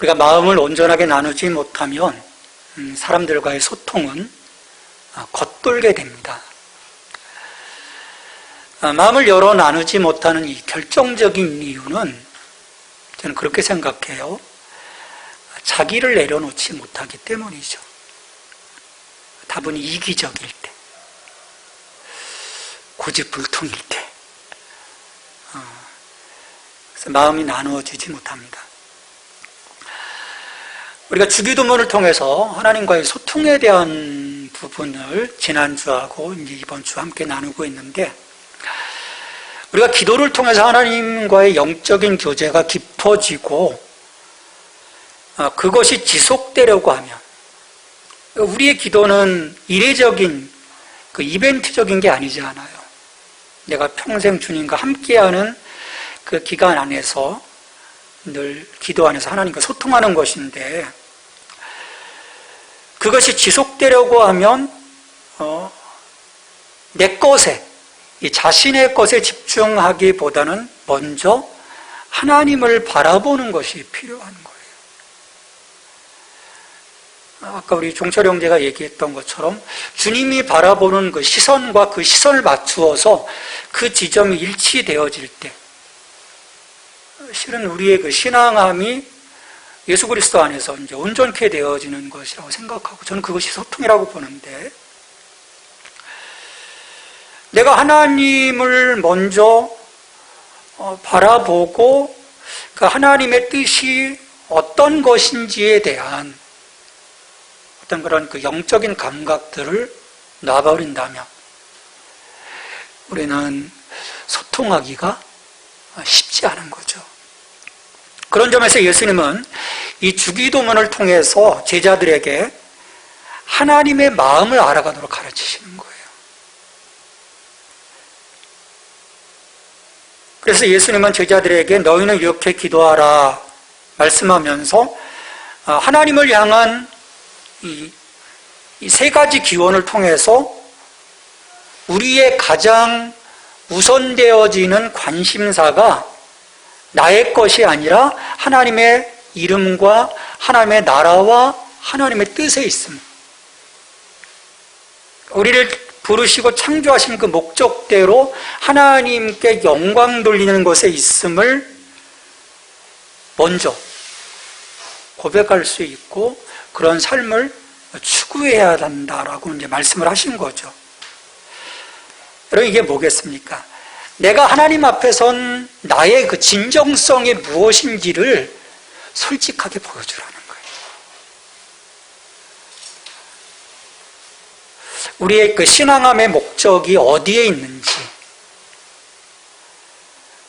우리가 마음을 온전하게 나누지 못하면 사람들과의 소통은 겉돌게 됩니다. 마음을 열어 나누지 못하는 이 결정적인 이유는 저는 그렇게 생각해요. 자기를 내려놓지 못하기 때문이죠. 다분히 이기적일 때, 고집불통일 때, 그래서 마음이 나누어지지 못합니다. 우리가 주기도문을 통해서 하나님과의 소통에 대한 부분을 지난주하고 이제 이번 주 함께 나누고 있는데, 우리가 기도를 통해서 하나님과의 영적인 교제가 깊어지고 그것이 지속되려고 하면, 우리의 기도는 이례적인 이벤트적인 게 아니지 않아요. 내가 평생 주님과 함께하는 그 기간 안에서 늘 기도 안에서 하나님과 소통하는 것인데, 그것이 지속되려고 하면 내 것에, 이 자신의 것에 집중하기보다는 먼저 하나님을 바라보는 것이 필요한 거예요. 아까 우리 종철 형제가 얘기했던 것처럼 주님이 바라보는 그 시선과 그 시선을 맞추어서 그 지점이 일치되어질 때, 실은 우리의 그 신앙함이 예수 그리스도 안에서 이제 온전케 되어지는 것이라고 생각하고, 저는 그것이 소통이라고 보는데, 내가 하나님을 먼저 바라보고 그 하나님의 뜻이 어떤 것인지에 대한 어떤 그런 그 영적인 감각들을 놔버린다면 우리는 소통하기가 쉽지 않은 거죠. 그런 점에서 예수님은 이 주기도문을 통해서 제자들에게 하나님의 마음을 알아가도록 가르치시는 거예요. 그래서 예수님은 제자들에게 너희는 이렇게 기도하라 말씀하면서 하나님을 향한 이 세 가지 기원을 통해서 우리의 가장 우선되어지는 관심사가 나의 것이 아니라 하나님의 이름과 하나님의 나라와 하나님의 뜻에 있습니다. 우리를 부르시고 창조하신 그 목적대로 하나님께 영광 돌리는 것에 있음을 먼저 고백할 수 있고 그런 삶을 추구해야 한다라고 이제 말씀을 하신 거죠. 여러분, 이게 뭐겠습니까? 내가 하나님 앞에 선 나의 그 진정성이 무엇인지를 솔직하게 보여주라는 거예요. 우리의 그 신앙함의 목적이 어디에 있는지,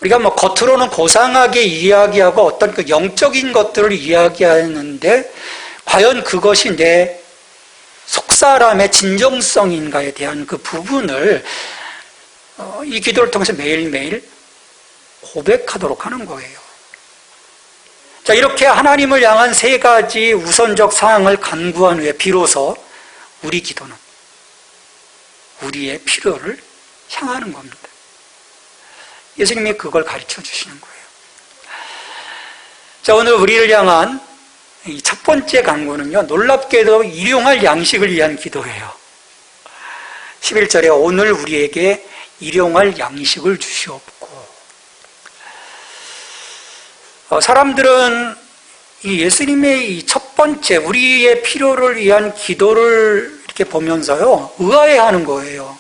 우리가 뭐 겉으로는 고상하게 이야기하고 어떤 그 영적인 것들을 이야기하는데 과연 그것이 내 속사람의 진정성인가에 대한 그 부분을 이 기도를 통해서 매일매일 고백하도록 하는 거예요. 자, 이렇게 하나님을 향한 세 가지 우선적 사항을 간구한 후에 비로소 우리 기도는 우리의 필요를 향하는 겁니다. 예수님이 그걸 가르쳐 주시는 거예요. 자, 오늘 우리를 향한 이 첫 번째 간구는요, 놀랍게도 일용할 양식을 위한 기도예요. 11절에 오늘 우리에게 일용할 양식을 주시옵고. 사람들은 이 예수님의 이 첫 번째 우리의 필요를 위한 기도를 이렇게 보면서요, 의아해하는 거예요.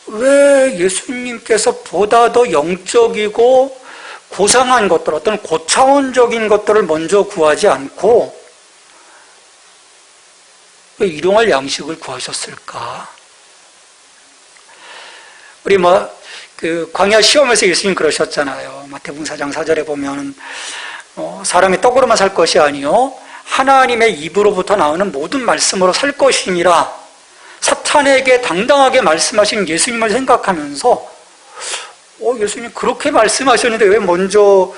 왜 예수님께서 보다 더 영적이고 고상한 것들, 어떤 고차원적인 것들을 먼저 구하지 않고 왜 일용할 양식을 구하셨을까? 우리 그 광야 시험에서 예수님 그러셨잖아요. 마태복음 4장 4절에 보면 사람이 떡으로만 살 것이 아니요 하나님의 입으로부터 나오는 모든 말씀으로 살 것이니라. 사탄에게 당당하게 말씀하신 예수님을 생각하면서 예수님 그렇게 말씀하셨는데 왜 먼저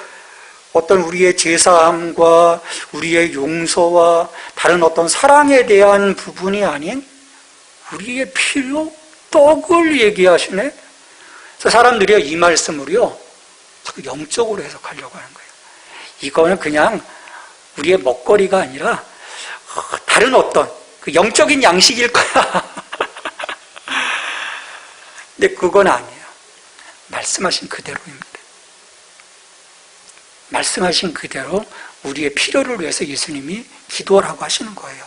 어떤 우리의 제사함과 우리의 용서와 다른 어떤 사랑에 대한 부분이 아닌 우리의 필요, 떡을 얘기하시네? 그래서 사람들이 이 말씀을요 자꾸 영적으로 해석하려고 하는 거예요. 이거는 그냥 우리의 먹거리가 아니라 다른 어떤 그 영적인 양식일 거야. 근데 그건 아니에요. 말씀하신 그대로입니다. 말씀하신 그대로 우리의 필요를 위해서 예수님이 기도하라고 하시는 거예요.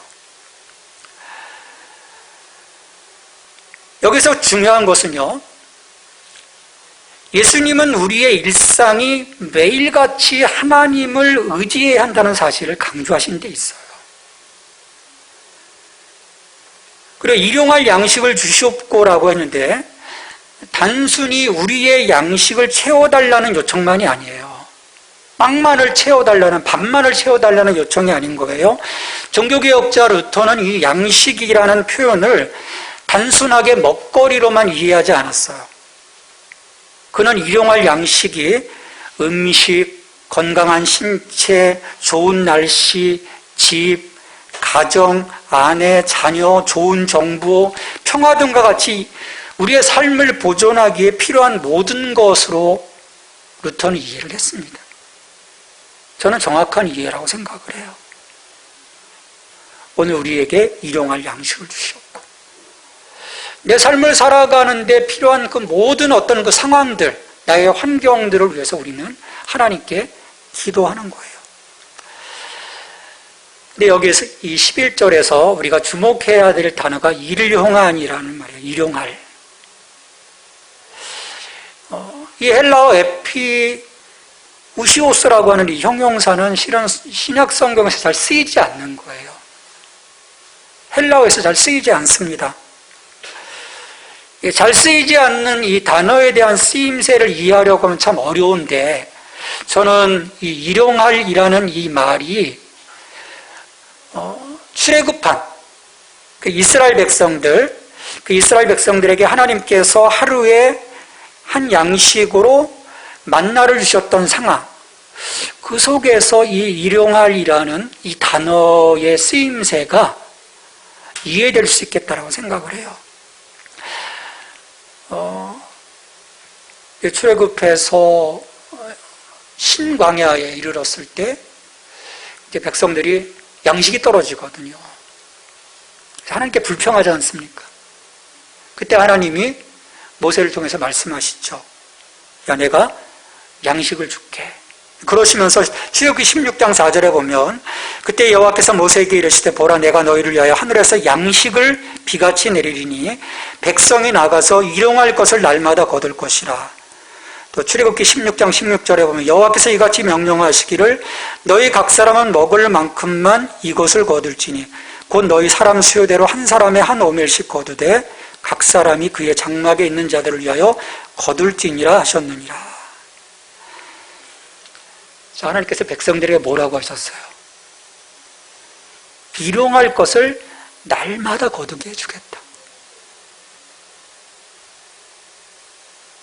여기서 중요한 것은요, 예수님은 우리의 일상이 매일같이 하나님을 의지해야 한다는 사실을 강조하신 데 있어요. 그리고 일용할 양식을 주시옵고라고 했는데 단순히 우리의 양식을 채워달라는 요청만이 아니에요. 빵만을 채워달라는, 밥만을 채워달라는 요청이 아닌 거예요. 종교개혁자 루터는 이 양식이라는 표현을 단순하게 먹거리로만 이해하지 않았어요. 그는 일용할 양식이 음식, 건강한 신체, 좋은 날씨, 집, 가정, 아내, 자녀, 좋은 정부, 평화 등과 같이 우리의 삶을 보존하기에 필요한 모든 것으로 루터는 이해를 했습니다. 저는 정확한 이해라고 생각을 해요. 오늘 우리에게 일용할 양식을 주시옵고 내 삶을 살아가는데 필요한 그 모든 어떤 그 상황들, 나의 환경들을 위해서 우리는 하나님께 기도하는 거예요. 근데 여기에서 이 11절에서 우리가 주목해야 될 단어가 일용한이라는 말이에요. 일용할. 이 헬라어 우시오스라고 하는 이 형용사는 실은 신약 성경에서 잘 쓰이지 않는 거예요. 헬라어에서 잘 쓰이지 않습니다. 잘 쓰이지 않는 이 단어에 대한 쓰임새를 이해하려고 하면 참 어려운데, 저는 이 일용할이라는 이 말이 출애굽한 그 이스라엘 백성들에게 하나님께서 하루에 한 양식으로 만나를 주셨던 상황, 그 속에서 이 일용할이라는 이 단어의 쓰임새가 이해될 수 있겠다라고 생각을 해요. 출애굽해서 신광야에 이르렀을 때 이제 백성들이 양식이 떨어지거든요. 하나님께 불평하지 않습니까? 그때 하나님이 모세를 통해서 말씀하시죠. 야, 내가 양식을 줄게. 그러시면서 출애굽기 16장 4절에 보면 그때 여호와께서 모세에게 이르시되 보라 내가 너희를 위하여 하늘에서 양식을 비같이 내리리니 백성이 나가서 일용할 것을 날마다 거둘 것이라. 또 출애굽기 16장 16절에 보면 여호와께서 이같이 명령하시기를 너희 각 사람은 먹을 만큼만 이것을 거둘지니 곧 너희 사람 수요대로 한 사람에 한 오멜씩 거두되 각 사람이 그의 장막에 있는 자들을 위하여 거둘지니라 하셨느니라. 자, 하나님께서 백성들에게 뭐라고 하셨어요? 일용할 것을 날마다 거두게 해주겠다.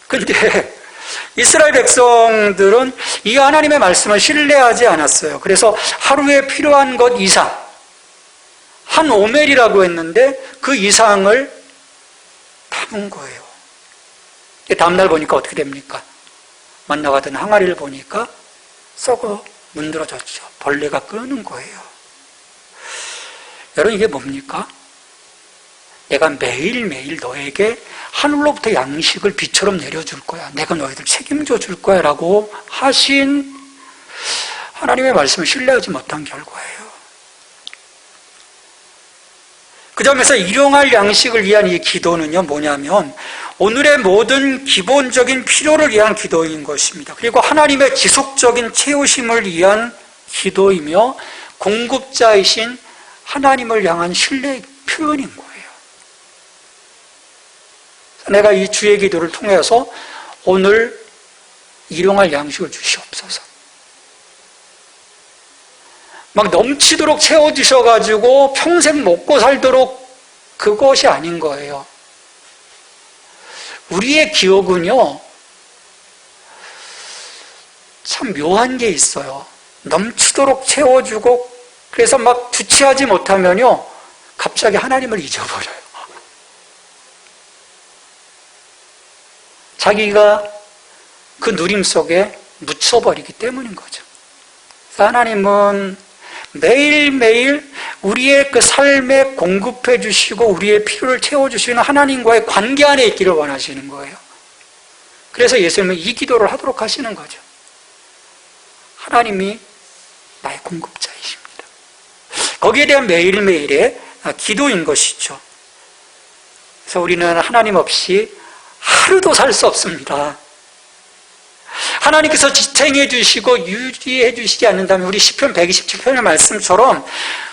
근데 이스라엘 백성들은 이 하나님의 말씀을 신뢰하지 않았어요. 그래서 하루에 필요한 것 이상, 한 오멜이라고 했는데 그 이상을 담은 거예요. 다음날 보니까 어떻게 됩니까? 만나가던 항아리를 보니까 썩어 문드러졌죠. 벌레가 끄는 거예요. 여러분, 이게 뭡니까? 내가 매일매일 너에게 하늘로부터 양식을 비처럼 내려줄 거야. 내가 너희들 책임져 줄 거야 라고 하신 하나님의 말씀을 신뢰하지 못한 결과예요. 그 점에서 일용할 양식을 위한 이 기도는요, 뭐냐면 오늘의 모든 기본적인 필요를 위한 기도인 것입니다. 그리고 하나님의 지속적인 채우심을 위한 기도이며 공급자이신 하나님을 향한 신뢰의 표현인 거예요. 내가 이 주의 기도를 통해서 오늘 일용할 양식을 주시옵소서. 막 넘치도록 채워주셔가지고 평생 먹고 살도록 그것이 아닌 거예요. 우리의 기억은요, 참 묘한 게 있어요. 넘치도록 채워주고, 그래서 막 주체하지 못하면요, 갑자기 하나님을 잊어버려요. 자기가 그 누림 속에 묻혀버리기 때문인 거죠. 그래서 하나님은 매일매일 우리의 그 삶에 공급해 주시고 우리의 필요를 채워주시는 하나님과의 관계 안에 있기를 원하시는 거예요. 그래서 예수님은 이 기도를 하도록 하시는 거죠. 하나님이 나의 공급자이십니다. 거기에 대한 매일매일의 기도인 것이죠. 그래서 우리는 하나님 없이 하루도 살 수 없습니다. 하나님께서 지탱해 주시고 유지해 주시지 않는다면 우리 시편 127편의 말씀처럼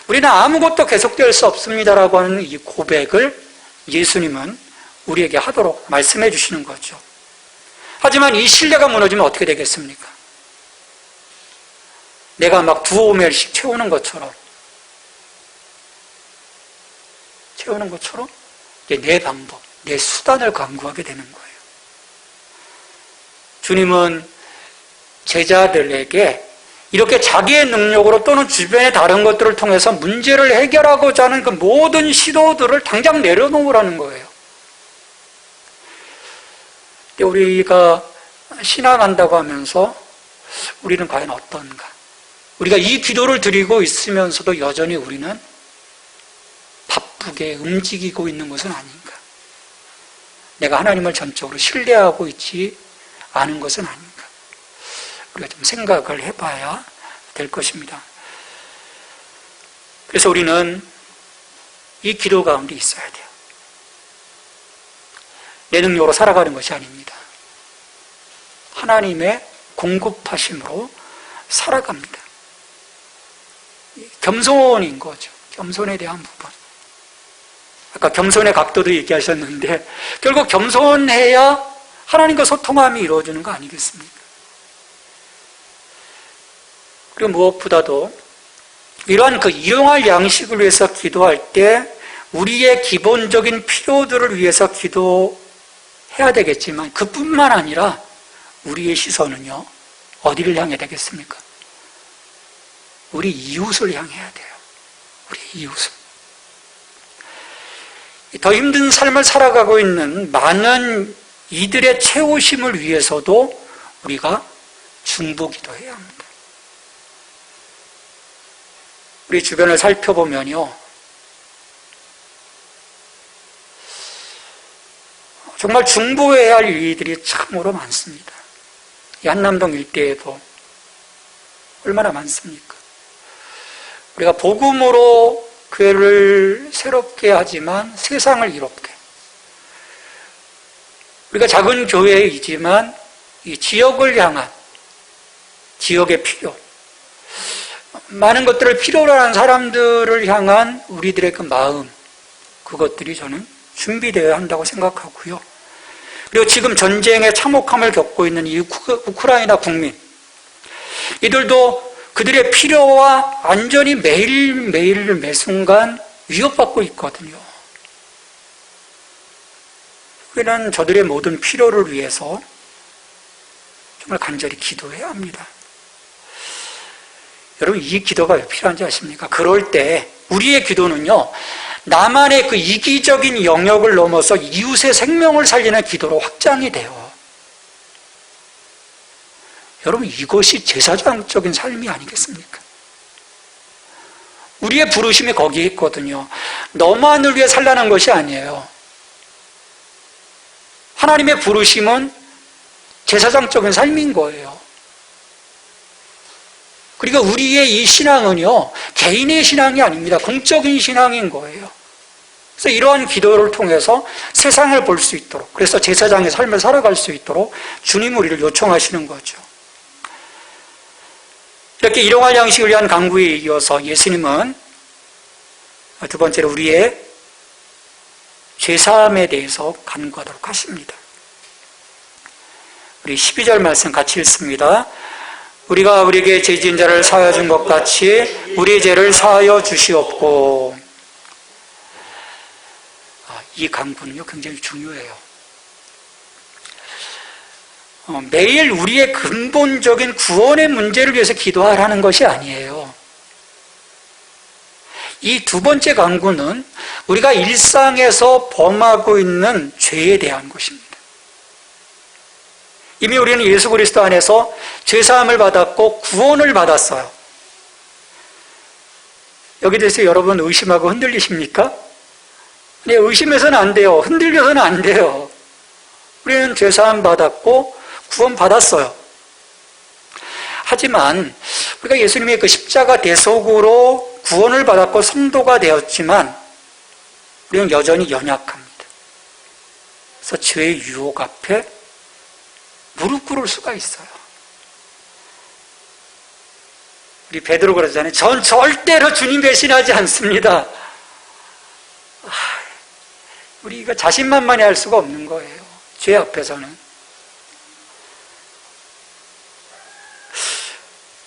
우리는 아무것도 계속될 수 없습니다라고 하는 이 고백을 예수님은 우리에게 하도록 말씀해 주시는 거죠. 하지만 이 신뢰가 무너지면 어떻게 되겠습니까? 내가 막 두어 오멜씩 채우는 것처럼 내 방법, 내 수단을 강구하게 되는 거예요. 주님은 제자들에게 이렇게 자기의 능력으로 또는 주변의 다른 것들을 통해서 문제를 해결하고자 하는 그 모든 시도들을 당장 내려놓으라는 거예요. 우리가 신앙한다고 하면서 우리는 과연 어떤가? 우리가 이 기도를 드리고 있으면서도 여전히 우리는 바쁘게 움직이고 있는 것은 아닌가? 내가 하나님을 전적으로 신뢰하고 있지 않은 것은 아닌가? 우리가 좀 생각을 해봐야 될 것입니다. 그래서 우리는 이 기도 가운데 있어야 돼요. 내 능력으로 살아가는 것이 아닙니다. 하나님의 공급하심으로 살아갑니다. 겸손인 거죠. 겸손에 대한 부분. 아까 겸손의 각도도 얘기하셨는데 결국 겸손해야 하나님과 소통함이 이루어지는 거 아니겠습니까? 그리고 무엇보다도 이러한 그 일용할 양식을 위해서 기도할 때 우리의 기본적인 필요들을 위해서 기도해야 되겠지만 그뿐만 아니라 우리의 시선은요 어디를 향해야 되겠습니까? 우리 이웃을 향해야 돼요. 우리 이웃을. 더 힘든 삶을 살아가고 있는 많은 이들의 채우심을 위해서도 우리가 중보기도해야 합니다. 우리 주변을 살펴보면요 정말 중보해야 할 일들이 참으로 많습니다. 이 한남동 일대에도 얼마나 많습니까? 우리가 복음으로 교회를 새롭게 하지만 세상을 이롭게, 우리가 작은 교회이지만 이 지역을 향한 지역의 필요, 많은 것들을 필요로 하는 사람들을 향한 우리들의 그 마음, 그것들이 저는 준비되어야 한다고 생각하고요. 그리고 지금 전쟁의 참혹함을 겪고 있는 이 우크라이나 국민, 이들도 그들의 필요와 안전이 매일매일 매순간 위협받고 있거든요. 우리는 저들의 모든 필요를 위해서 정말 간절히 기도해야 합니다. 여러분, 이 기도가 왜 필요한지 아십니까? 그럴 때 우리의 기도는요 나만의 그 이기적인 영역을 넘어서 이웃의 생명을 살리는 기도로 확장이 돼요. 여러분, 이것이 제사장적인 삶이 아니겠습니까? 우리의 부르심이 거기에 있거든요. 너만을 위해 살라는 것이 아니에요. 하나님의 부르심은 제사장적인 삶인 거예요. 그러니까 우리의 이 신앙은요 개인의 신앙이 아닙니다. 공적인 신앙인 거예요. 그래서 이러한 기도를 통해서 세상을 볼 수 있도록, 그래서 제사장의 삶을 살아갈 수 있도록 주님 우리를 요청하시는 거죠. 이렇게 일용할 양식을 위한 간구에 이어서 예수님은 두 번째로 우리의 죄사함에 대해서 간구하도록 하십니다. 우리 12절 말씀 같이 읽습니다. 우리가 우리에게 죄 지은 자를 사하여 준 것 같이 우리의 죄를 사하여 주시옵고. 이 간구는요 굉장히 중요해요. 매일 우리의 근본적인 구원의 문제를 위해서 기도하라는 것이 아니에요. 이 두 번째 간구는 우리가 일상에서 범하고 있는 죄에 대한 것입니다. 이미 우리는 예수 그리스도 안에서 죄사함을 받았고 구원을 받았어요. 여기 대해서 여러분 의심하고 흔들리십니까? 네, 의심해서는 안 돼요. 흔들려서는 안 돼요. 우리는 죄사함 받았고 구원 받았어요. 하지만 우리가 예수님의 그 십자가 대속으로 구원을 받았고 성도가 되었지만 우리는 여전히 연약합니다. 그래서 죄의 유혹 앞에 무릎 꿇을 수가 있어요. 우리 베드로 그러잖아요. 전 절대로 주님 배신하지 않습니다. 우리가 자신만만히 할 수가 없는 거예요. 죄 앞에서는.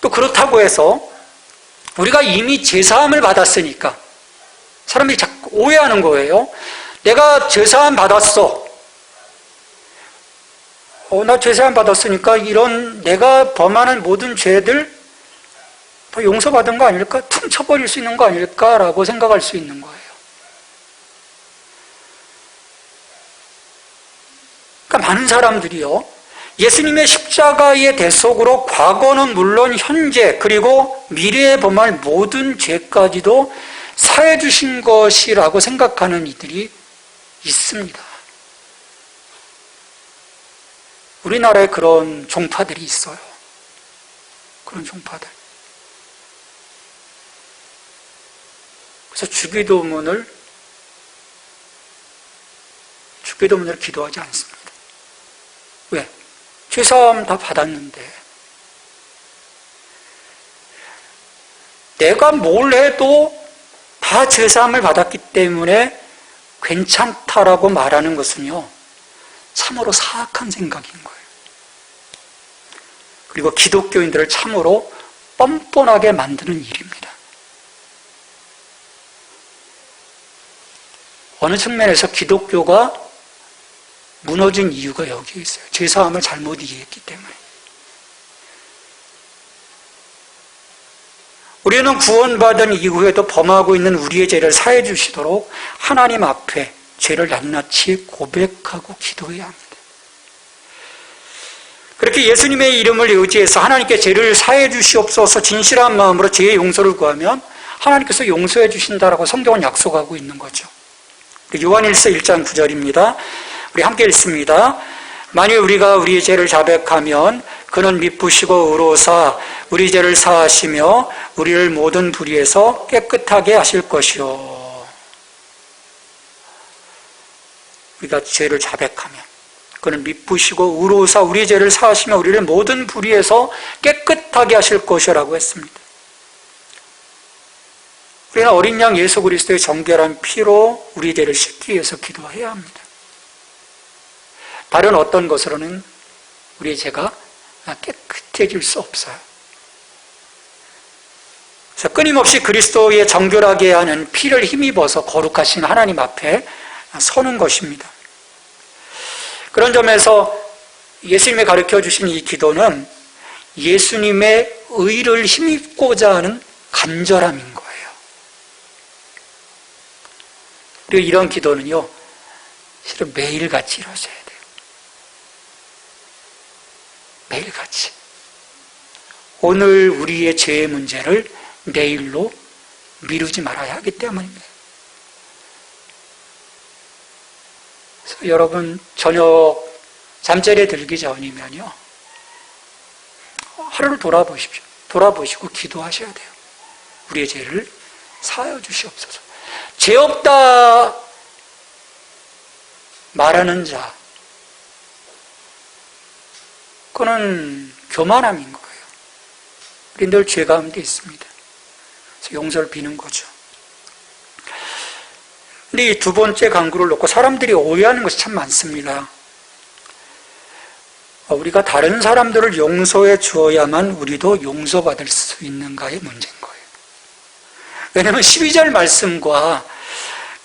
또 그렇다고 해서 우리가 이미 죄사함을 받았으니까 사람들이 자꾸 오해하는 거예요. 내가 죄사함 받았어. 나 죄사함 받았으니까 이런 내가 범하는 모든 죄들 다 용서받은 거 아닐까? 퉁쳐버릴 수 있는 거 아닐까라고 생각할 수 있는 거예요. 그러니까 많은 사람들이요, 예수님의 십자가의 대속으로 과거는 물론 현재 그리고 미래에 범할 모든 죄까지도 사해 주신 것이라고 생각하는 이들이 있습니다. 우리나라에 그런 종파들이 있어요. 그런 종파들. 그래서 주기도문을 기도하지 않습니다. 왜? 죄사함 다 받았는데 내가 뭘 해도 다 죄사함을 받았기 때문에 괜찮다라고 말하는 것은요, 참으로 사악한 생각인 거예요. 그리고 기독교인들을 참으로 뻔뻔하게 만드는 일입니다. 어느 측면에서 기독교가 무너진 이유가 여기에 있어요. 죄사함을 잘못 이해했기 때문에. 우리는 구원받은 이후에도 범하고 있는 우리의 죄를 사해 주시도록 하나님 앞에 죄를 낱낱이 고백하고 기도해야 합니다. 그렇게 예수님의 이름을 의지해서 하나님께 죄를 사해 주시옵소서 진실한 마음으로 죄의 용서를 구하면 하나님께서 용서해 주신다라고 성경은 약속하고 있는 거죠. 요한일서 1장 9절입니다. 우리 함께 읽습니다. 만일 우리가 우리의 죄를 자백하면 그는 미쁘시고 의로우사 우리 죄를 사하시며 우리를 모든 불의에서 깨끗하게 하실 것이요. 우리가 죄를 자백하면 그는 미쁘시고 의로우사 우리 죄를 사하시며 우리를 모든 불의에서 깨끗하게 하실 것이라고 했습니다. 우리는 어린 양 예수 그리스도의 정결한 피로 우리 죄를 씻기 위해서 기도해야 합니다. 다른 어떤 것으로는 우리의 죄가 깨끗해질 수 없어요. 그래서 끊임없이 그리스도의 정결하게 하는 피를 힘입어서 거룩하신 하나님 앞에 서는 것입니다. 그런 점에서 예수님이 가르쳐 주신 이 기도는 예수님의 의를 힘입고자 하는 간절함인 거예요. 그리고 이런 기도는요, 실은 매일같이 이루어져야 돼요. 매일같이. 오늘 우리의 죄의 문제를 내일로 미루지 말아야 하기 때문입니다. 그래서 여러분, 저녁 잠자리에 들기 전이면요, 하루를 돌아보십시오. 돌아보시고 기도하셔야 돼요. 우리의 죄를 사하여 주시옵소서. 죄 없다 말하는 자, 그거는 교만함인 거예요. 우리 늘 죄 가운데 있습니다. 그래서 용서를 비는 거죠. 근데 이 두 번째 강구를 놓고 사람들이 오해하는 것이 참 많습니다. 우리가 다른 사람들을 용서해 주어야만 우리도 용서받을 수 있는가의 문제인 거예요. 왜냐하면 12절 말씀과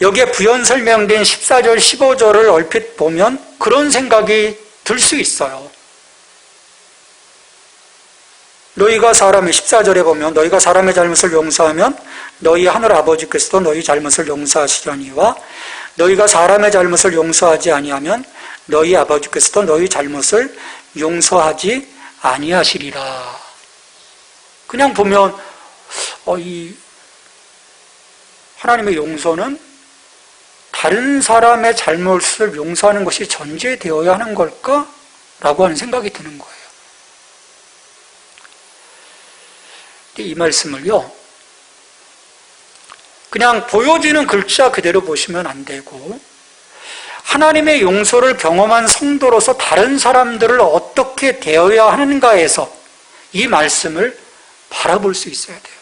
여기에 부연 설명된 14절, 15절을 얼핏 보면 그런 생각이 들 수 있어요. 너희가 사람의 14절에 보면 너희가 사람의 잘못을 용서하면 너희 하늘 아버지께서도 너희 잘못을 용서하시려니와 너희가 사람의 잘못을 용서하지 아니하면 너희 아버지께서도 너희 잘못을 용서하지 아니하시리라. 그냥 보면 하나님의 용서는 다른 사람의 잘못을 용서하는 것이 전제되어야 하는 걸까? 라고 하는 생각이 드는 거예요. 이 말씀을요, 그냥 보여지는 글자 그대로 보시면 안 되고, 하나님의 용서를 경험한 성도로서 다른 사람들을 어떻게 대해야 하는가에서 이 말씀을 바라볼 수 있어야 돼요.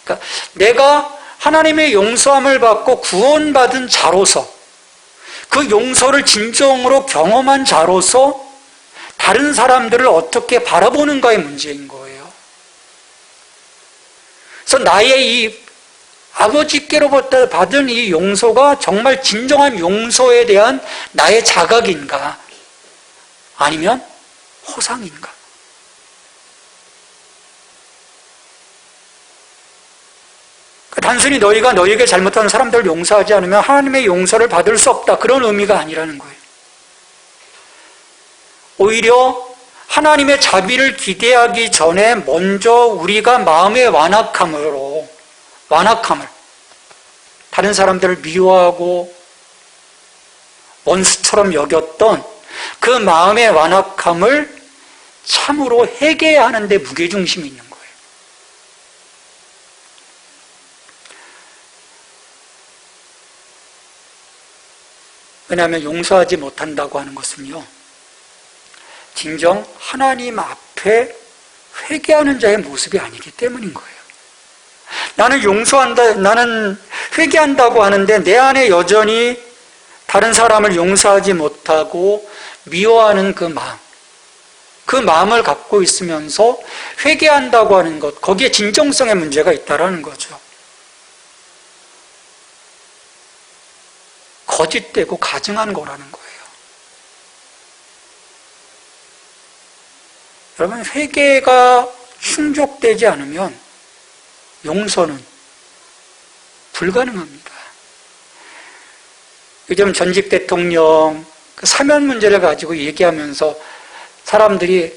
그러니까 내가 하나님의 용서함을 받고 구원받은 자로서, 그 용서를 진정으로 경험한 자로서 다른 사람들을 어떻게 바라보는가의 문제인 거예요. 그래서 나의 이 아버지께로부터 받은 이 용서가 정말 진정한 용서에 대한 나의 자각인가? 아니면 허상인가? 단순히 너희가 너희에게 잘못한 사람들을 용서하지 않으면 하나님의 용서를 받을 수 없다. 그런 의미가 아니라는 거예요. 오히려 하나님의 자비를 기대하기 전에 먼저 우리가 마음의 완악함을 다른 사람들을 미워하고 원수처럼 여겼던 그 마음의 완악함을 참으로 회개해야 하는데 무게중심이 있는 거예요. 왜냐하면 용서하지 못한다고 하는 것은요, 진정 하나님 앞에 회개하는 자의 모습이 아니기 때문인 거예요. 나는 회개한다고 하는데 내 안에 여전히 다른 사람을 용서하지 못하고 미워하는 그 마음을 갖고 있으면서 회개한다고 하는 것, 거기에 진정성의 문제가 있다는 거죠. 거짓되고 가증한 거라는 거예요. 여러분, 회개가 충족되지 않으면 용서는 불가능합니다. 요즘 전직 대통령 그 사면 문제를 가지고 얘기하면서 사람들이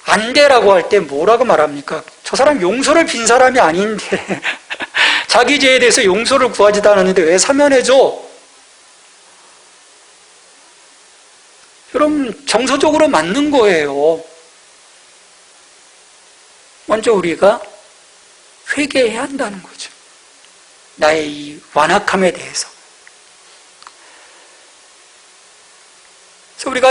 안 돼라고 할 때 뭐라고 말합니까? 저 사람 용서를 빈 사람이 아닌데 자기 죄에 대해서 용서를 구하지도 않았는데 왜 사면해줘? 여러분, 정서적으로 맞는 거예요. 먼저 우리가 회개해야 한다는 거죠. 나의 이 완악함에 대해서. 그래서 우리가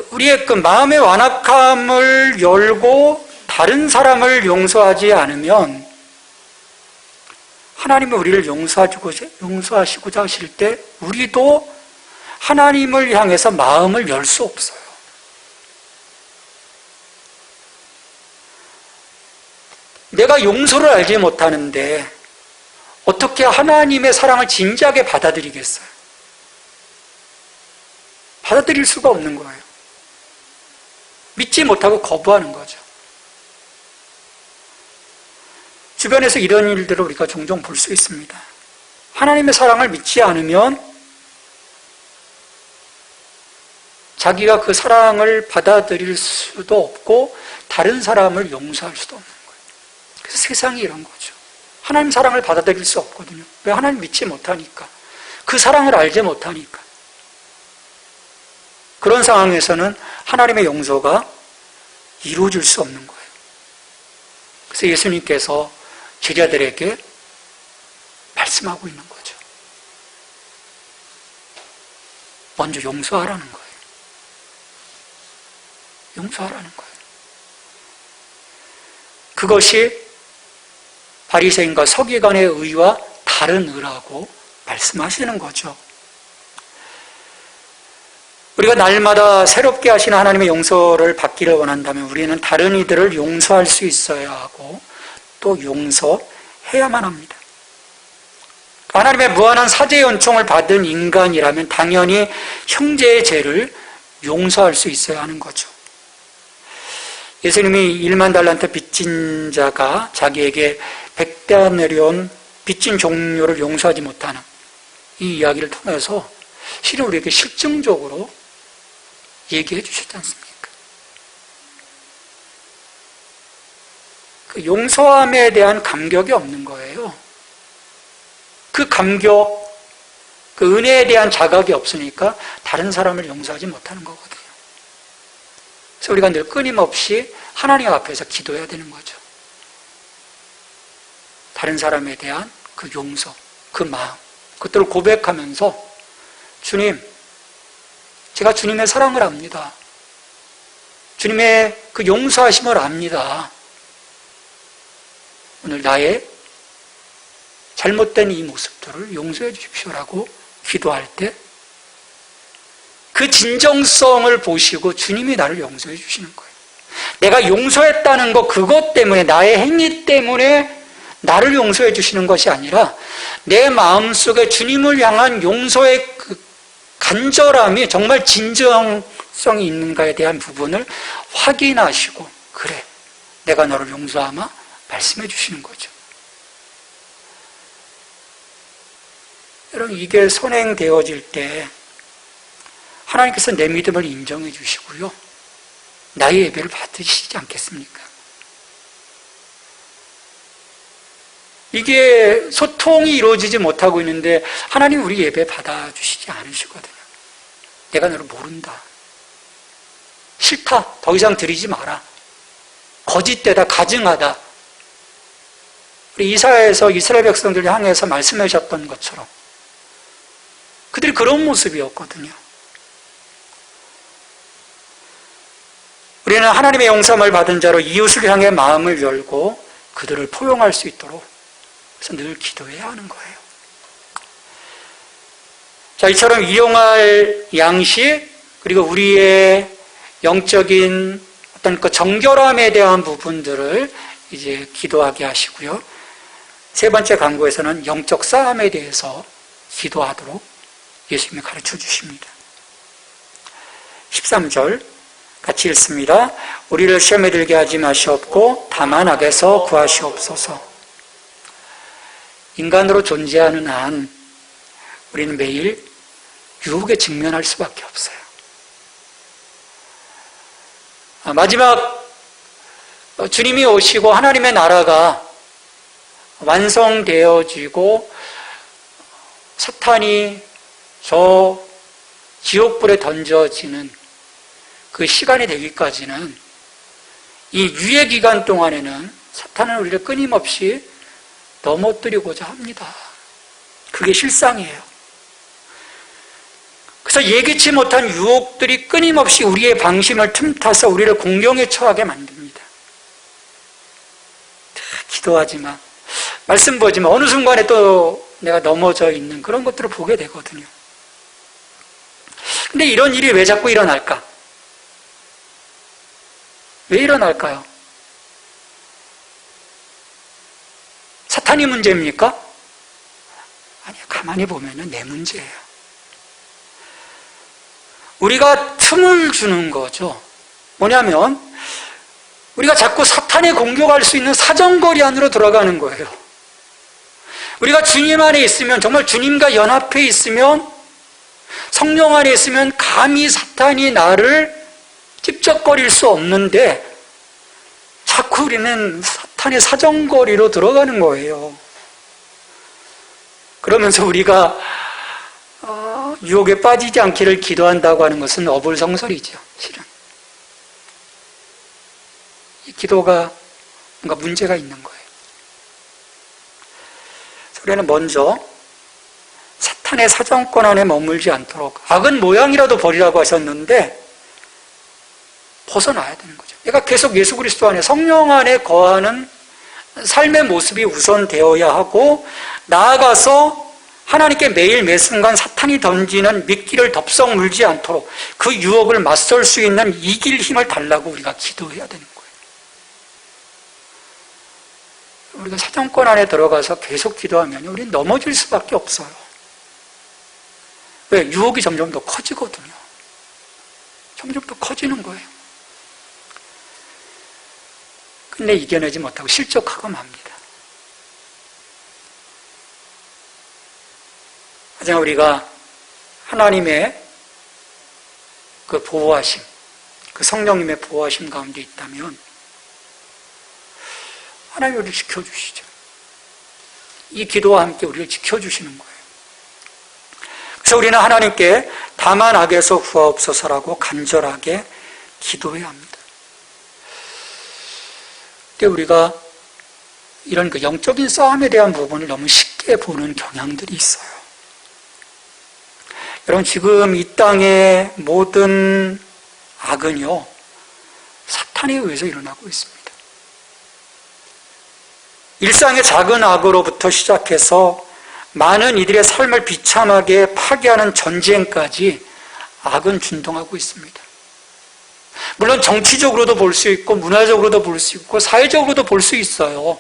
우리의 그 마음의 완악함을 열고 다른 사람을 용서하지 않으면 하나님은 우리를 용서하시고자 하실 때 우리도 하나님을 향해서 마음을 열 수 없어요. 내가 용서를 알지 못하는데 어떻게 하나님의 사랑을 진지하게 받아들이겠어요? 받아들일 수가 없는 거예요. 믿지 못하고 거부하는 거죠. 주변에서 이런 일들을 우리가 종종 볼 수 있습니다. 하나님의 사랑을 믿지 않으면 자기가 그 사랑을 받아들일 수도 없고 다른 사람을 용서할 수도 없는 거예요. 그래서 세상이 이런 거죠. 하나님 사랑을 받아들일 수 없거든요. 왜? 하나님 믿지 못하니까. 그 사랑을 알지 못하니까. 그런 상황에서는 하나님의 용서가 이루어질 수 없는 거예요. 그래서 예수님께서 제자들에게 말씀하고 있는 거죠. 먼저 용서하라는 거예요. 용서하라는 거예요. 그것이 바리새인과 서기관의 의와 다른 의라고 말씀하시는 거죠. 우리가 날마다 새롭게 하시는 하나님의 용서를 받기를 원한다면 우리는 다른 이들을 용서할 수 있어야 하고 또 용서해야만 합니다. 하나님의 무한한 사죄의 은총을 받은 인간이라면 당연히 형제의 죄를 용서할 수 있어야 하는 거죠. 예수님이 1만 달란트 빚진 자가 자기에게 100대 내려온 빚진 종료를 용서하지 못하는 이 이야기를 통해서 실은 우리에게 실증적으로 얘기해 주셨지 않습니까? 그 용서함에 대한 감격이 없는 거예요. 그 감격, 그 은혜에 대한 자각이 없으니까 다른 사람을 용서하지 못하는 거거든요. 그래서 우리가 늘 끊임없이 하나님 앞에서 기도해야 되는 거죠. 다른 사람에 대한 그 용서, 그 마음, 그것들을 고백하면서 주님, 제가 주님의 사랑을 압니다. 주님의 그 용서하심을 압니다. 오늘 나의 잘못된 이 모습들을 용서해 주십시오라고 기도할 때 그 진정성을 보시고 주님이 나를 용서해 주시는 거예요. 내가 용서했다는 것, 그것 때문에, 나의 행위 때문에 나를 용서해 주시는 것이 아니라 내 마음속에 주님을 향한 용서의 그 간절함이 정말 진정성이 있는가에 대한 부분을 확인하시고, 그래, 내가 너를 용서하마 말씀해 주시는 거죠. 여러분, 이게 선행되어질 때 하나님께서 내 믿음을 인정해 주시고요, 나의 예배를 받으시지 않겠습니까? 이게 소통이 이루어지지 못하고 있는데 하나님 우리 예배 받아주시지 않으시거든요. 내가 너를 모른다, 싫다, 더 이상 드리지 마라, 거짓되다, 가증하다. 우리 이사야에서 이스라엘 백성들을 향해서 말씀하셨던 것처럼 그들이 그런 모습이었거든요. 우리는 하나님의 용서함을 받은 자로 이웃을 향해 마음을 열고 그들을 포용할 수 있도록 그래서 늘 기도해야 하는 거예요. 자, 이처럼 일용할 양식, 그리고 우리의 영적인 어떤 그 정결함에 대한 부분들을 이제 기도하게 하시고요. 세 번째 강구에서는 영적 싸움에 대해서 기도하도록 예수님이 가르쳐 주십니다. 13절 같이 읽습니다. 우리를 시험에 들게 하지 마시옵고 다만 악에서 구하시옵소서. 인간으로 존재하는 한 우리는 매일 유혹에 직면할 수밖에 없어요. 마지막 주님이 오시고 하나님의 나라가 완성되어지고 사탄이 저 지옥불에 던져지는 그 시간이 되기까지는 이 유예 기간 동안에는 사탄은 우리를 끊임없이 넘어뜨리고자 합니다. 그게 실상이에요. 그래서 예기치 못한 유혹들이 끊임없이 우리의 방심을 틈타서 우리를 공경에 처하게 만듭니다. 기도하지 마, 말씀 보지 마, 어느 순간에 또 내가 넘어져 있는 그런 것들을 보게 되거든요. 근데 이런 일이 왜 자꾸 일어날까? 왜 일어날까요? 사탄이 문제입니까? 아니요, 가만히 보면 내 문제예요. 우리가 틈을 주는 거죠. 뭐냐면 우리가 자꾸 사탄에 공격할 수 있는 사정거리 안으로 들어가는 거예요. 우리가 주님 안에 있으면, 정말 주님과 연합해 있으면, 성령 안에 있으면 감히 사탄이 나를 찝쩍거릴 수 없는데 자꾸 우리는 사탄의 사정거리로 들어가는 거예요. 그러면서 우리가 유혹에 빠지지 않기를 기도한다고 하는 것은 어불성설이죠. 실은 이 기도가 뭔가 문제가 있는 거예요. 우리는 먼저 사탄의 사정권 안에 머물지 않도록, 악은 모양이라도 버리라고 하셨는데 벗어나야 되는 거죠. 내가 계속 예수 그리스도 안에, 성령 안에 거하는 삶의 모습이 우선 되어야 하고, 나아가서 하나님께 매일 매 순간 사탄이 던지는 미끼를 덥석 물지 않도록 그 유혹을 맞설 수 있는 이길 힘을 달라고 우리가 기도해야 되는 거예요. 우리가 사정권 안에 들어가서 계속 기도하면 우리는 넘어질 수밖에 없어요. 왜? 유혹이 점점 더 커지거든요. 점점 더 커지는 거예요. 근데 이겨내지 못하고 실족하고 맙니다. 하지만 우리가 하나님의 그 보호하심, 그 성령님의 보호하심 가운데 있다면 하나님 우리를 지켜주시죠. 이 기도와 함께 우리를 지켜주시는 거예요. 그래서 우리는 하나님께 다만 악에서 구하옵소서라고 간절하게 기도해야 합니다. 근데 우리가 이런 그 영적인 싸움에 대한 부분을 너무 쉽게 보는 경향들이 있어요. 여러분, 지금 이 땅의 모든 악은요, 사탄에 의해서 일어나고 있습니다. 일상의 작은 악으로부터 시작해서 많은 이들의 삶을 비참하게 파괴하는 전쟁까지 악은 준동하고 있습니다. 물론 정치적으로도 볼 수 있고 문화적으로도 볼 수 있고 사회적으로도 볼 수 있어요.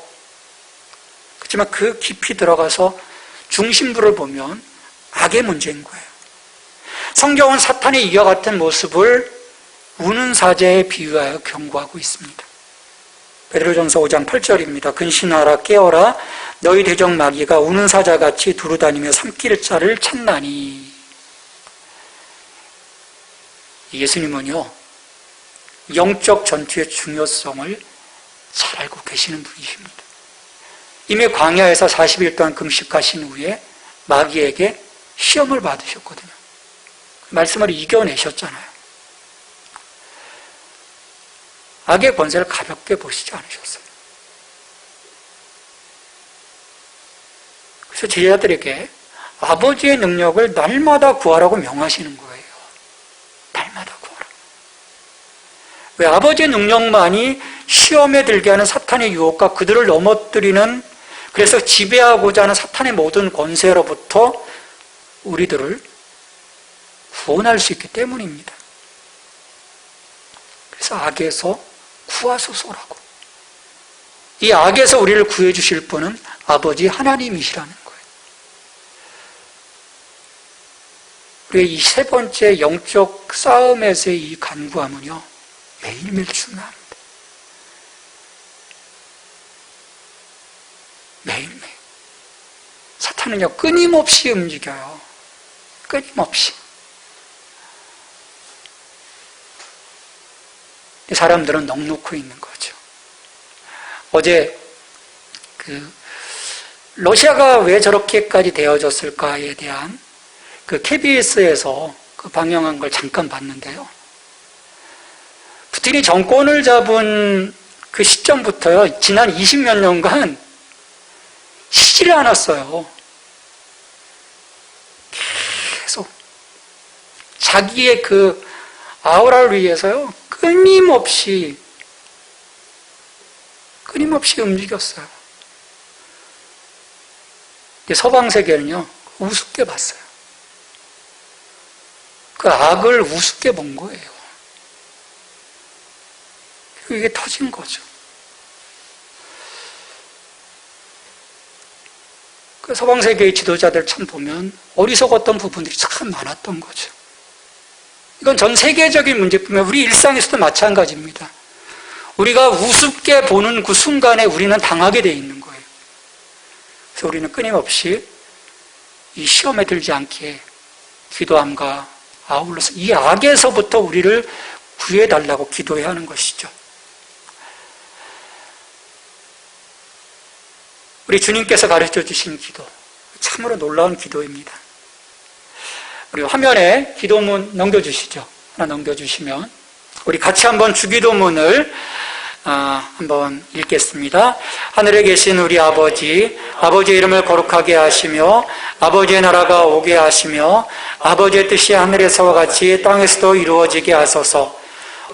그렇지만 그 깊이 들어가서 중심부를 보면 악의 문제인 거예요. 성경은 사탄의 이와 같은 모습을 우는 사자에 비유하여 경고하고 있습니다. 베드로전서 5장 8절입니다. 근신하라 깨어라 너희 대적 마귀가 우는 사자같이 두루다니며 삼킬 자를 찾나니. 예수님은요, 영적 전투의 중요성을 잘 알고 계시는 분이십니다. 이미 광야에서 40일 동안 금식하신 후에 마귀에게 시험을 받으셨거든요. 그 말씀을 이겨내셨잖아요. 악의 권세를 가볍게 보시지 않으셨어요. 그래서 제자들에게 아버지의 능력을 날마다 구하라고 명하시는 거예요. 날마다 구하라. 왜? 아버지의 능력만이 시험에 들게 하는 사탄의 유혹과 그들을 넘어뜨리는, 그래서 지배하고자 하는 사탄의 모든 권세로부터 우리들을 구원할 수 있기 때문입니다. 그래서 악에서 구하소서라고. 이 악에서 우리를 구해주실 분은 아버지 하나님이시라는 거예요. 우리의 이 세 번째 영적 싸움에서의 이 간구함은요, 매일매일 중요합니다. 매일매일. 사탄은요, 끊임없이 움직여요. 끊임없이. 사람들은 넋놓고 있는 거죠. 어제 러시아가 왜 저렇게까지 되어졌을까에 대한 KBS에서 방영한 걸 잠깐 봤는데요. 푸틴이 정권을 잡은 그 시점부터요, 지난 20몇 년간 쉬지를 않았어요. 계속 자기의 아우라를 위해서요, 끊임없이 움직였어요. 서방 세계는요, 우습게 봤어요. 그 악을 우습게 본 거예요. 그리고 이게 터진 거죠. 그 서방 세계의 지도자들 참 보면 어리석었던 부분들이 참 많았던 거죠. 이건 전 세계적인 문제뿐만 아니라 우리 일상에서도 마찬가지입니다. 우리가 우습게 보는 그 순간에 우리는 당하게 되어 있는 거예요. 그래서 우리는 끊임없이 이 시험에 들지 않게 기도함과 아울러서 이 악에서부터 우리를 구해달라고 기도해야 하는 것이죠. 우리 주님께서 가르쳐 주신 기도, 참으로 놀라운 기도입니다. 우리 화면에 기도문 넘겨주시죠. 하나 넘겨주시면 우리 같이 한번 주기도문을 한번 읽겠습니다. 하늘에 계신 우리 아버지, 아버지의 이름을 거룩하게 하시며 아버지의 나라가 오게 하시며 아버지의 뜻이 하늘에서와 같이 땅에서도 이루어지게 하소서.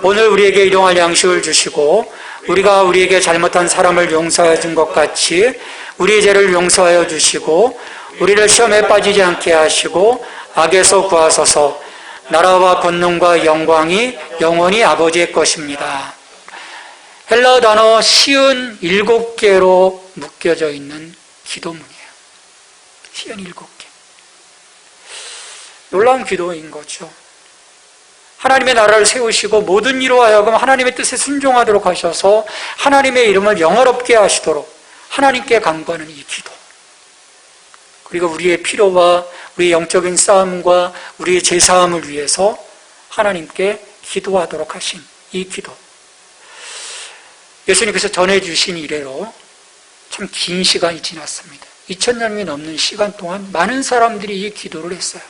오늘 우리에게 일용할 양식을 주시고 우리가 우리에게 잘못한 사람을 용서해 준 것 같이 우리의 죄를 용서하여 주시고 우리를 시험에 빠지지 않게 하시고 악에서 구하소서. 나라와 권능과 영광이 영원히 아버지의 것입니다. 헬라어 단어 시은 7개로 묶여져 있는 기도문이에요. 시은 7개. 놀라운 기도인 거죠. 하나님의 나라를 세우시고 모든 이로 하여금 하나님의 뜻에 순종하도록 하셔서 하나님의 이름을 영화롭게 하시도록 하나님께 간구하는 이 기도. 그리고 우리의 필요와 우리의 영적인 싸움과 우리의 제사함을 위해서 하나님께 기도하도록 하신 이 기도. 예수님께서 전해주신 이래로 참 긴 시간이 지났습니다. 2000년이 넘는 시간 동안 많은 사람들이 이 기도를 했어요.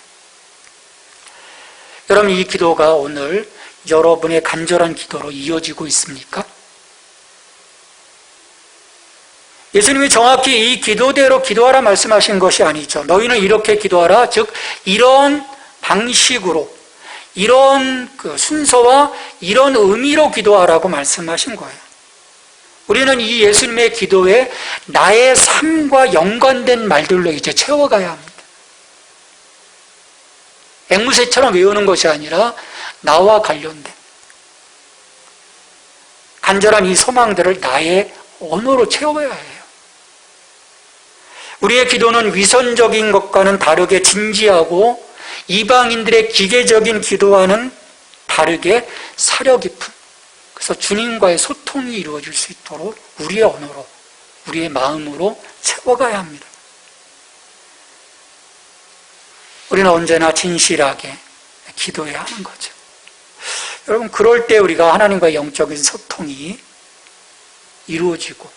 여러분, 이 기도가 오늘 여러분의 간절한 기도로 이어지고 있습니까? 예수님이 정확히 이 기도대로 기도하라 말씀하신 것이 아니죠. 너희는 이렇게 기도하라. 즉 이런 방식으로, 이런 순서와 이런 의미로 기도하라고 말씀하신 거예요. 우리는 이 예수님의 기도에 나의 삶과 연관된 말들로 이제 채워가야 합니다. 앵무새처럼 외우는 것이 아니라 나와 관련된 간절한 이 소망들을 나의 언어로 채워야 해요. 우리의 기도는 위선적인 것과는 다르게 진지하고 이방인들의 기계적인 기도와는 다르게 사려 깊은, 그래서 주님과의 소통이 이루어질 수 있도록 우리의 언어로, 우리의 마음으로 채워가야 합니다. 우리는 언제나 진실하게 기도해야 하는 거죠. 여러분, 그럴 때 우리가 하나님과의 영적인 소통이 이루어지고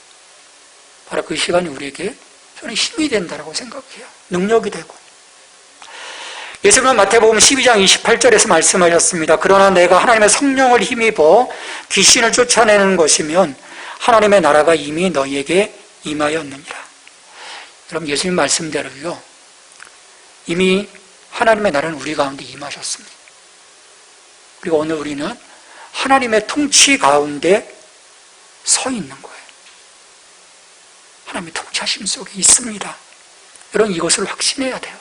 바로 그 시간이 우리에게 저는 힘이 된다고 생각해요. 능력이 되고. 예수님은 마태복음 12장 28절에서 말씀하셨습니다. 그러나 내가 하나님의 성령을 힘입어 귀신을 쫓아내는 것이면 하나님의 나라가 이미 너희에게 임하였느니라. 여러분, 예수님 말씀대로요, 이미 하나님의 나라는 우리 가운데 임하셨습니다. 그리고 오늘 우리는 하나님의 통치 가운데 서 있는 거예요. 하나님의 통치하심 속에 있습니다. 여러분, 이것을 확신해야 돼요.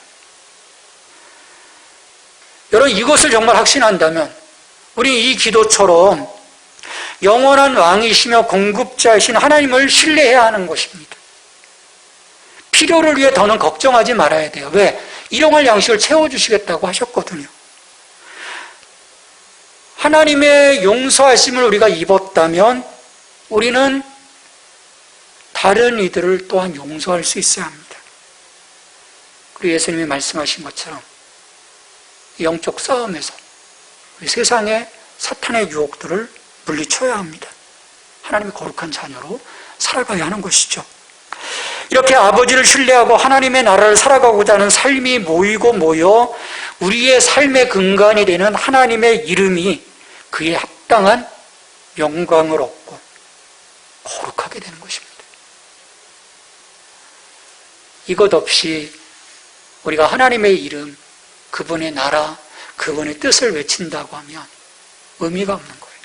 여러분, 이것을 정말 확신한다면 우리 이 기도처럼 영원한 왕이시며 공급자이신 하나님을 신뢰해야 하는 것입니다. 필요를 위해 더는 걱정하지 말아야 돼요. 왜? 일용할 양식을 채워주시겠다고 하셨거든요. 하나님의 용서하심을 우리가 입었다면 우리는 다른 이들을 또한 용서할 수 있어야 합니다. 그리고 예수님이 말씀하신 것처럼 영적 싸움에서 우리 세상의 사탄의 유혹들을 물리쳐야 합니다. 하나님의 거룩한 자녀로 살아가야 하는 것이죠. 이렇게 아버지를 신뢰하고 하나님의 나라를 살아가고자 하는 삶이 모이고 모여 우리의 삶의 근간이 되는 하나님의 이름이 그에 합당한 영광을 얻고 거룩하게 되는 것입니다. 이것 없이 우리가 하나님의 이름, 그분의 나라, 그분의 뜻을 외친다고 하면 의미가 없는 거예요.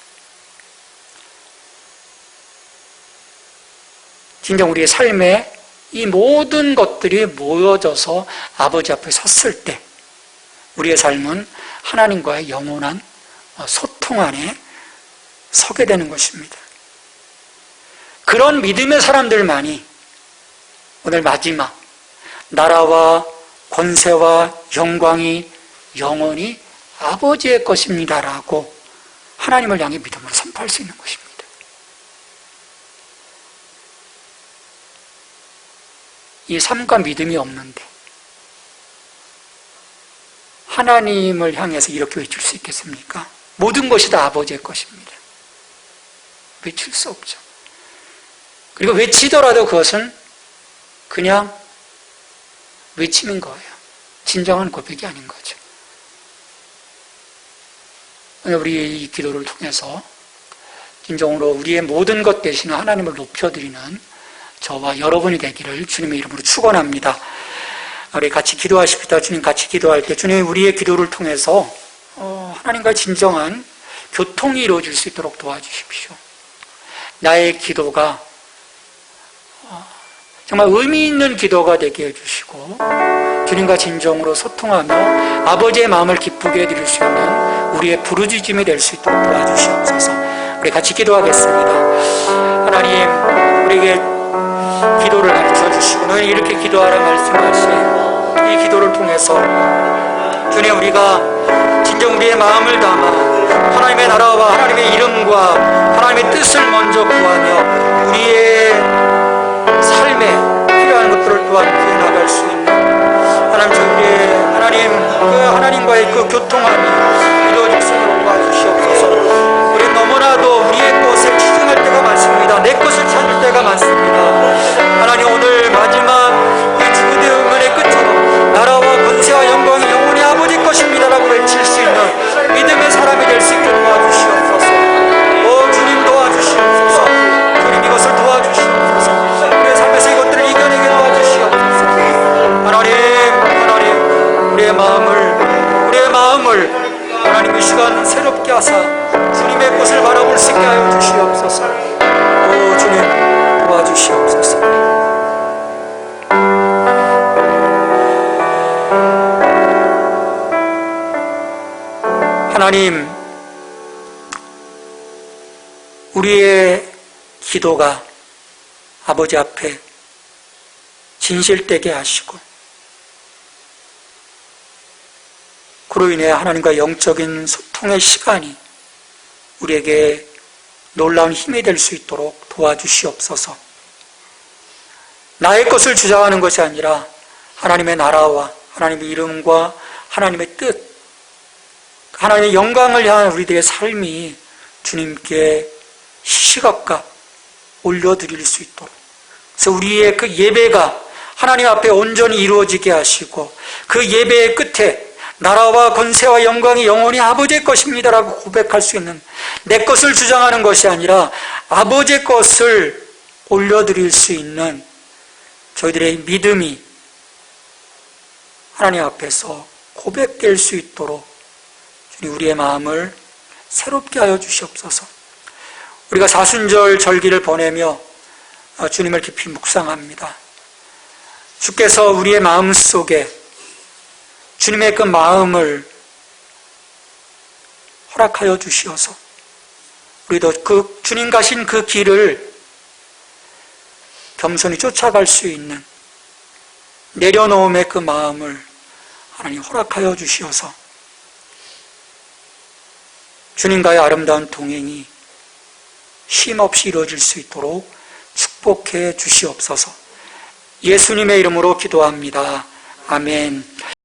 진정 우리의 삶에 이 모든 것들이 모여져서 아버지 앞에 섰을 때 우리의 삶은 하나님과의 영원한 소통 안에 서게 되는 것입니다. 그런 믿음의 사람들만이 오늘 마지막 나라와 권세와 영광이 영원히 아버지의 것입니다라고 하나님을 향해 믿음으로 선포할 수 있는 것입니다. 이 삶과 믿음이 없는데 하나님을 향해서 이렇게 외칠 수 있겠습니까? 모든 것이 다 아버지의 것입니다. 외칠 수 없죠. 그리고 외치더라도 그것은 그냥 외침인 거예요. 진정한 고백이 아닌 거죠. 우리 이 기도를 통해서 진정으로 우리의 모든 것 대신에 하나님을 높여드리는 저와 여러분이 되기를 주님의 이름으로 축원합니다. 우리 같이 기도하십시다. 주님, 같이 기도할 때 주님, 우리의 기도를 통해서 하나님과 진정한 교통이 이루어질 수 있도록 도와주십시오. 나의 기도가 정말 의미 있는 기도가 되게 해주시고 주님과 진정으로 소통하며 아버지의 마음을 기쁘게 해드릴 수 있는 우리의 부르짖음이 될 수 있도록 도와주시옵소서. 우리 같이 기도하겠습니다. 하나님, 우리에게 기도를 가르쳐 주시고 너희 이렇게 기도하라 말씀하신 이 기도를 통해서 주님, 우리가 진정 우리의 마음을 담아 하나님의 나라와 하나님의 이름과 하나님의 뜻을 먼저 구하며 우리의 삶에 필요한 것들을 또한 구해나갈 수 있는 하나님과의 그 교통함이 이루어질 수 있도록 도와주시옵소서. 우리 너무나도 우리의 것을 추종할 때가 많습니다. 내 것을 찾을 때가 많습니다. 하나님, 오늘 마지막 권세와 영광이 영원히 아버지 것입니다라고 외칠 수 있는 믿음의 사람이 될 수 있게 도와주시옵소서. 주님 도와주시옵소서. 주님 이것을 도와주시옵소서. 우리의 삶에서 이것들을 이겨내게 도와주시옵소서. 하나님 우리의 마음을 하나님 이 시간 새롭게 하사 주님의 것을 바라볼 수 있게 하여 주시옵소서. 주님 도와주시옵소서. 하나님, 우리의 기도가 아버지 앞에 진실되게 하시고, 그로 인해 하나님과 영적인 소통의 시간이 우리에게 놀라운 힘이 될 수 있도록 도와주시옵소서. 나의 것을 주장하는 것이 아니라 하나님의 나라와 하나님의 이름과 하나님의 뜻, 하나님의 영광을 향한 우리들의 삶이 주님께 시시각각 올려드릴 수 있도록, 그래서 우리의 그 예배가 하나님 앞에 온전히 이루어지게 하시고, 그 예배의 끝에 나라와 권세와 영광이 영원히 아버지의 것입니다라고 고백할 수 있는, 내 것을 주장하는 것이 아니라 아버지의 것을 올려드릴 수 있는 저희들의 믿음이 하나님 앞에서 고백될 수 있도록 주님 우리의 마음을 새롭게 하여 주시옵소서. 우리가 사순절 절기를 보내며 주님을 깊이 묵상합니다. 주께서 우리의 마음 속에 주님의 그 마음을 허락하여 주시어서 우리도 그 주님 가신 그 길을 겸손히 쫓아갈 수 있는 내려놓음의 그 마음을 하나님 허락하여 주시어서 주님과의 아름다운 동행이 쉼없이 이루어질 수 있도록 축복해 주시옵소서. 예수님의 이름으로 기도합니다. 아멘.